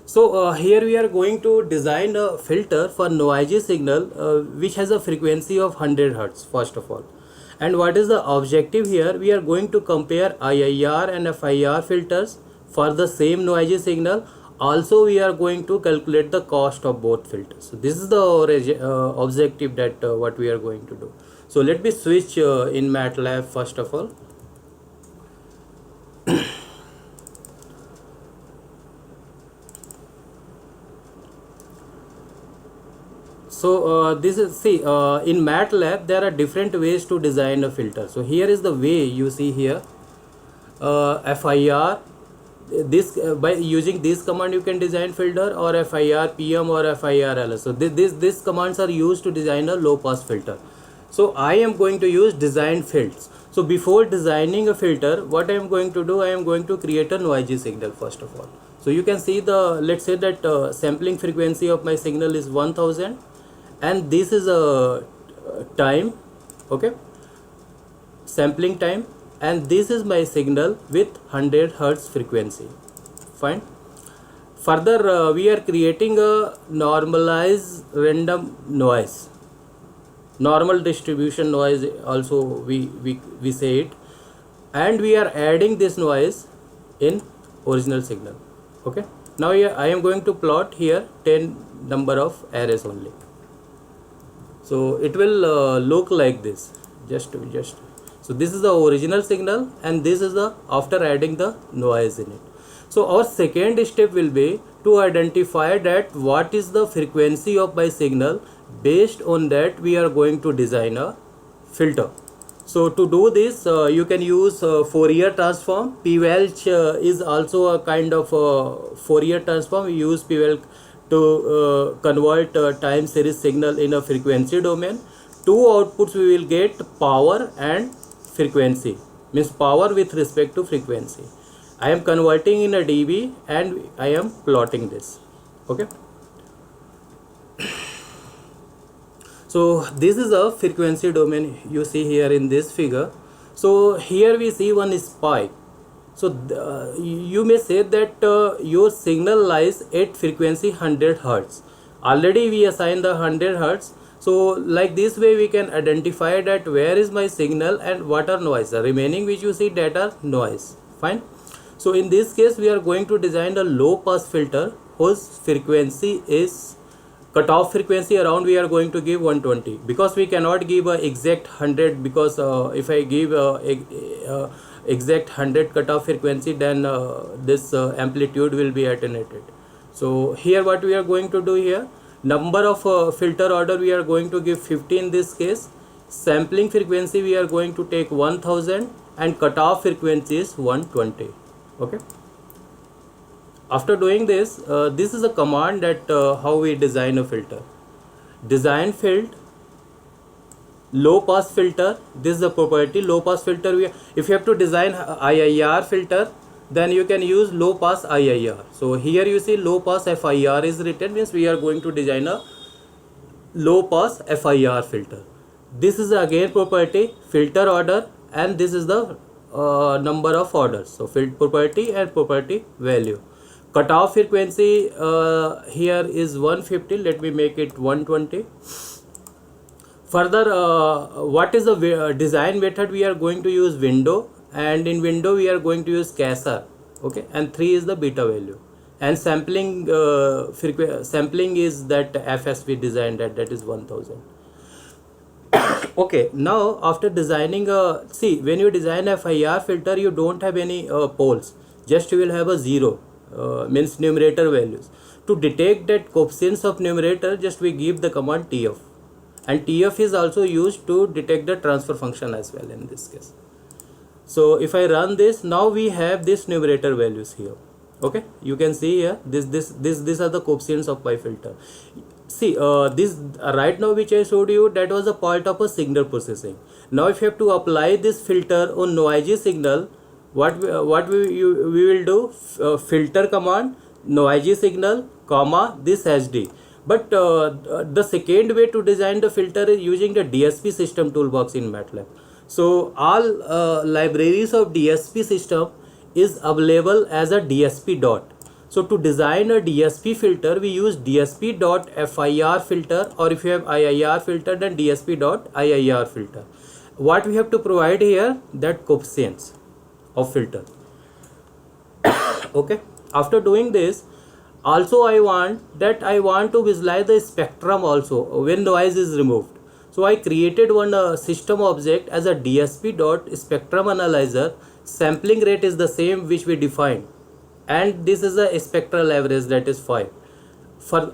So here we are going to design a filter for noisy signal which has a frequency of 100 Hertz first of all. And what is the objective here? We are going to compare IIR and FIR filters for the same noisy signal. Also we are going to calculate the cost of both filters. So this is the objective that what we are going to do. So let me switch in MATLAB first of all. So this is, see, in MATLAB there are different ways to design a filter. So here is the way you see here. FIR, this by using this command you can design filter, or FIR PM or FIR LS. So this commands are used to design a low pass filter. So I am going to use design filters. So before designing a filter, what I am going to do, I am going to create a noisy signal first of all. So you can see the, let's say that sampling frequency of my signal is 1000, and this is a time, okay, sampling time, and this is my signal with 100 Hertz frequency. Fine. Further we are creating a normalized random noise, normal distribution noise also we say it, and we are adding this noise in original signal. Okay, now here I am going to plot here 10 number of arrays only. So it will look like this. So this is the original signal, and this is the after adding the noise in it. So our second step will be to identify that what is the frequency of my signal. Based on that we are going to design a filter. So to do this you can use Fourier transform. P-Welch is also a kind of Fourier transform. We use P-Welch to convert time series signal in a frequency domain. Two outputs we will get, power and frequency, means power with respect to frequency. I am converting in a dB and I am plotting this. Okay. So this is a frequency domain you see here in this figure. So here we see one spike. So you may say that your signal lies at frequency 100 Hertz. Already we assign the 100 Hertz. So like this way we can identify that where is my signal and what are noise. The remaining which you see that are noise. Fine. So in this case we are going to design a low pass filter whose frequency is, cutoff frequency around we are going to give 120, because we cannot give a exact 100, because if I give exact 100 cutoff frequency, then this amplitude will be attenuated. So here what we are going to do here, number of filter order we are going to give 50 in this case, sampling frequency we are going to take 1000, and cutoff frequency is 120. Okay. After doing this, this is a command that how we design a filter. Design field, low pass filter. This is the property, low pass filter. If you have to design IIR filter, then you can use low pass IIR. So here you see low pass FIR is written, means we are going to design a low pass FIR filter. This is again property, filter order, and this is the number of orders. So field property and property value. Cutoff frequency here is 150. Let me make it 120. Further, what is the design method? We are going to use window, and in window we are going to use Quasar. Okay, and 3 is the beta value, and sampling sampling is that FS we designed that is 1000. Okay, now after designing see, when you design a FIR filter you don't have any poles, just you will have a 0. Means numerator values. To detect that coefficients of numerator, just we give the command TF, and TF is also used to detect the transfer function as well in this case. So if I run this, now we have this numerator values here. Okay, you can see here these are the coefficients of my filter. See this right now which I showed you, that was a part of a signal processing. Now if you have to apply this filter on noisy signal, what we will do, filter command, noisy signal, comma, this HD. But the second way to design the filter is using the DSP system toolbox in MATLAB. So all libraries of DSP system is available as a DSP dot. So to design a DSP filter, we use DSP.FIR filter, or if you have IIR filter, then DSP.IIR filter. What we have to provide here, that coefficients of filter. Okay. After doing this, also I want to visualize the spectrum also when noise is removed. So I created one system object as a DSP.spectrum analyzer. Sampling rate is the same which we defined, and this is a spectral average, that is 5.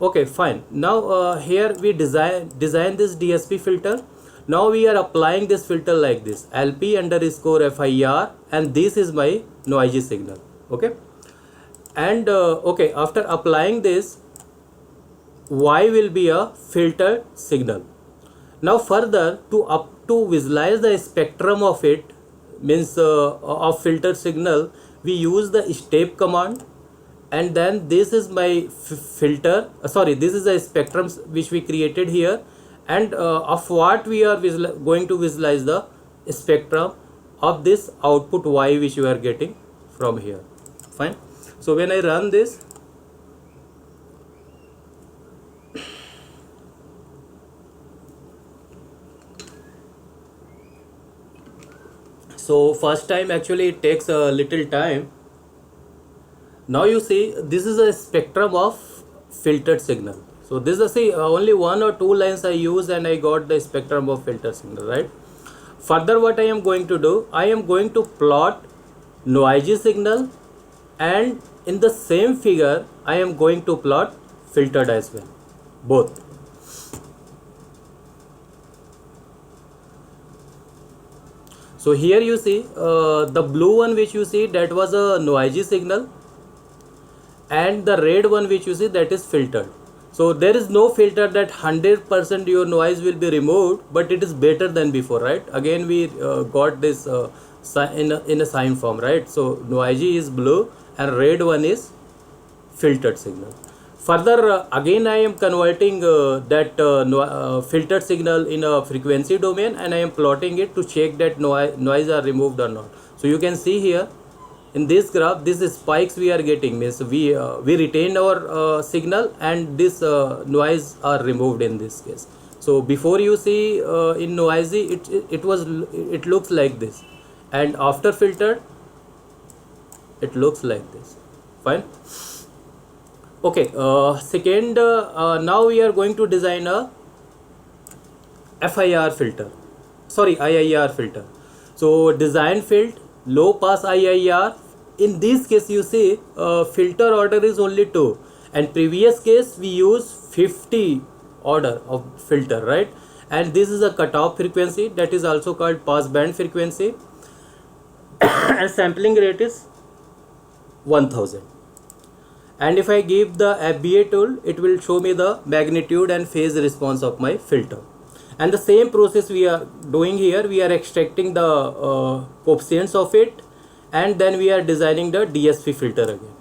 Okay, fine. Now here we design this DSP filter. Now we are applying this filter like this, LP_FIR, and this is my noisy signal. Okay, and okay, after applying this, Y will be a filtered signal. Now further, to visualize the spectrum of it, means of filter signal, we use the step command, and then this is my filter, this is a spectrum which we created here, and of what we are going to visualize the spectrum of this output Y which you are getting from here. Fine. So when I run this, so first time actually it takes a little time. Now you see, this is a spectrum of filtered signal. So this is only 1 or 2 lines I use and I got the spectrum of filtered signal, right? Further, what I am going to do, I am going to plot noisy signal, and in the same figure I am going to plot filtered as well, both. So here you see the blue one which you see, that was a noisy signal, and the red one which you see, that is filtered. So there is no filter that 100% your noise will be removed, but it is better than before, right? Again we got this in a sine form, right? So noisy is blue and red one is filtered signal. Further, again I am converting that filtered signal in a frequency domain, and I am plotting it to check that noise are removed or not. So you can see here in this graph, this spikes we are getting, means we retain our signal, and this noise are removed in this case. So before you see in noisy, it looks like this, and after filtered it looks like this. Fine. Okay, second, now we are going to design a IIR filter. So design field, low pass IIR. In this case you see filter order is only 2, and previous case we use 50 order of filter, right? And this is a cutoff frequency, that is also called pass band frequency, and sampling rate is 1000. And if I give the FBA tool, it will show me the magnitude and phase response of my filter. And the same process we are doing here, we are extracting the coefficients of it, and then we are designing the DSP filter again.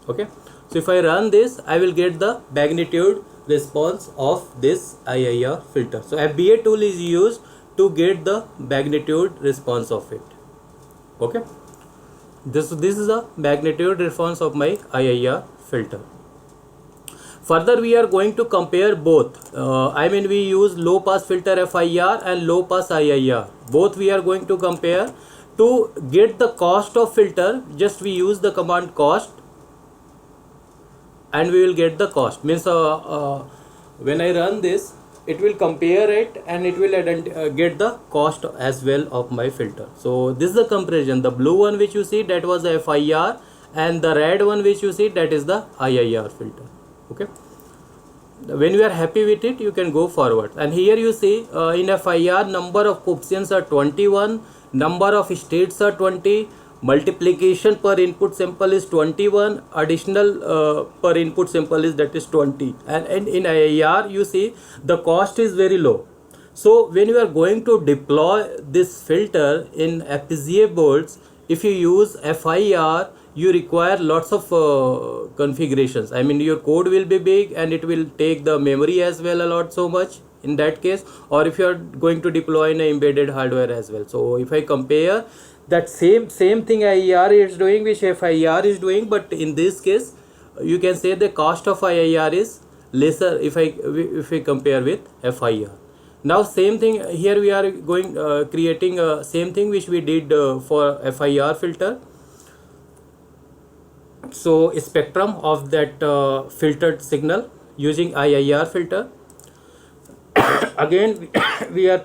Okay, so if I run this, I will get the magnitude response of this IIR filter. So FBA tool is used to get the magnitude response of it. Okay, this is a magnitude response of my IIR filter. Further, we are going to compare both. We use low pass filter FIR and low pass IIR. Both we are going to compare. To get the cost of filter, just we use the command cost, and we will get the cost. Means when I run this, it will compare it, and it will get the cost as well of my filter. So this is the comparison. The blue one which you see, that was the FIR, and the red one which you see, that is the IIR filter. Okay, when you are happy with it, you can go forward. And here you see in FIR, number of coefficients are 21, number of states are 20, multiplication per input sample is 21, additional per input sample is, that is 20, and in IIR you see the cost is very low. So when you are going to deploy this filter in FPGA boards, if you use FIR, you require lots of configurations. Your code will be big, and it will take the memory as well a lot, so much in that case, or if you are going to deploy in embedded hardware as well. So if I compare that same thing IIR is doing, which FIR is doing, but in this case you can say the cost of IIR is lesser if we compare with FIR. Now same thing here, we are going creating same thing which we did for FIR filter. So spectrum of that filtered signal using IIR filter. Again we are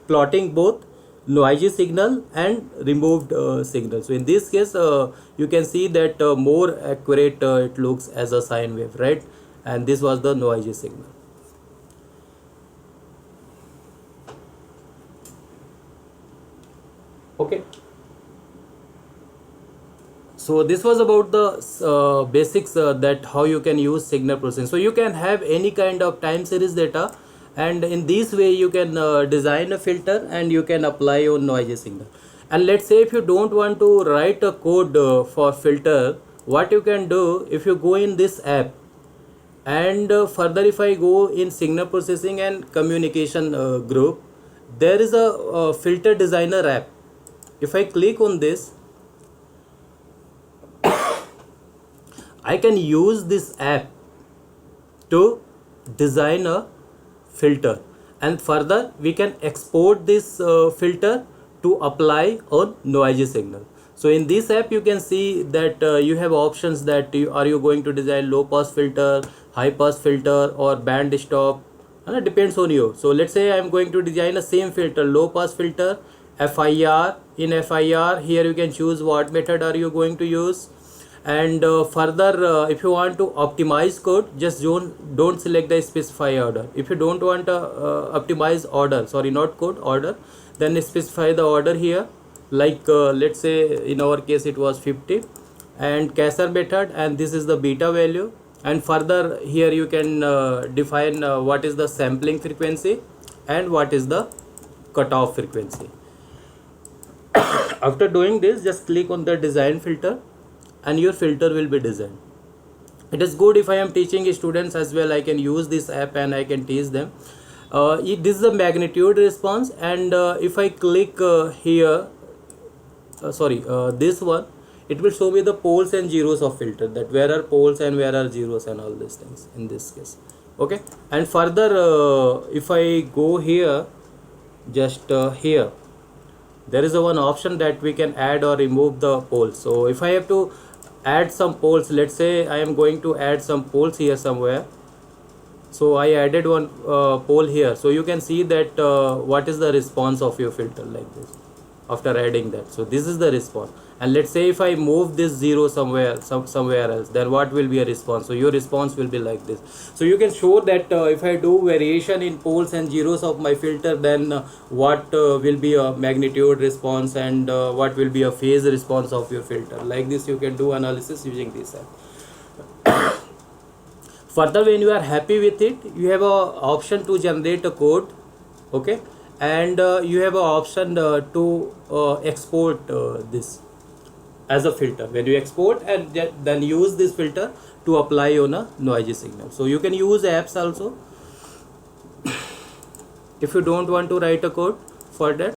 plotting both noisy signal and removed signal. So in this case you can see that more accurate it looks as a sine wave, right? And this was the noisy signal. Okay, so this was about the basics that how you can use signal processing. So you can have any kind of time series data, and in this way you can design a filter and you can apply on noisy signal. And let's say if you don't want to write a code for filter, what you can do, if you go in this app, and further if I go in signal processing and communication group, there is a filter designer app. If I click on this, I can use this app to design a filter, and further we can export this filter to apply on noisy signal. So in this app you can see that you have options that are you going to design low pass filter, high pass filter, or band stop, and it depends on you. So let's say I am going to design a same filter, low pass filter, FIR. In FIR here you can choose what method are you going to use. And further if you want to optimize code, just don't select the specify order. If you don't want to optimize order, sorry, not code, order, then specify the order here, like let's say in our case it was 50, and caser method, and this is the beta value. And further here you can define what is the sampling frequency and what is the cutoff frequency. After doing this, just click on the design filter and your filter will be designed. It is good if I am teaching students as well, I can use this app and I can teach them. This is the magnitude response, and if I click here, this one, it will show me the poles and zeros of filter, that where are poles and where are zeros and all these things in this case. Okay, and further if I go here, just here there is a one option that we can add or remove the poles. So if I have to add some poles, let's say I am going to add some poles here somewhere, so I added one pole here. So you can see that what is the response of your filter, like this, after adding that. So this is the response. And let's say if I move this zero somewhere else, then what will be a response? So your response will be like this. So you can show that if I do variation in poles and zeros of my filter, then what will be a magnitude response, and what will be a phase response of your filter. Like this you can do analysis using this app. Further, when you are happy with it, you have a option to generate a code. Okay, and you have an option to export this as a filter. When you export, and then use this filter to apply on a noisy signal. So you can use apps also if you don't want to write a code for that.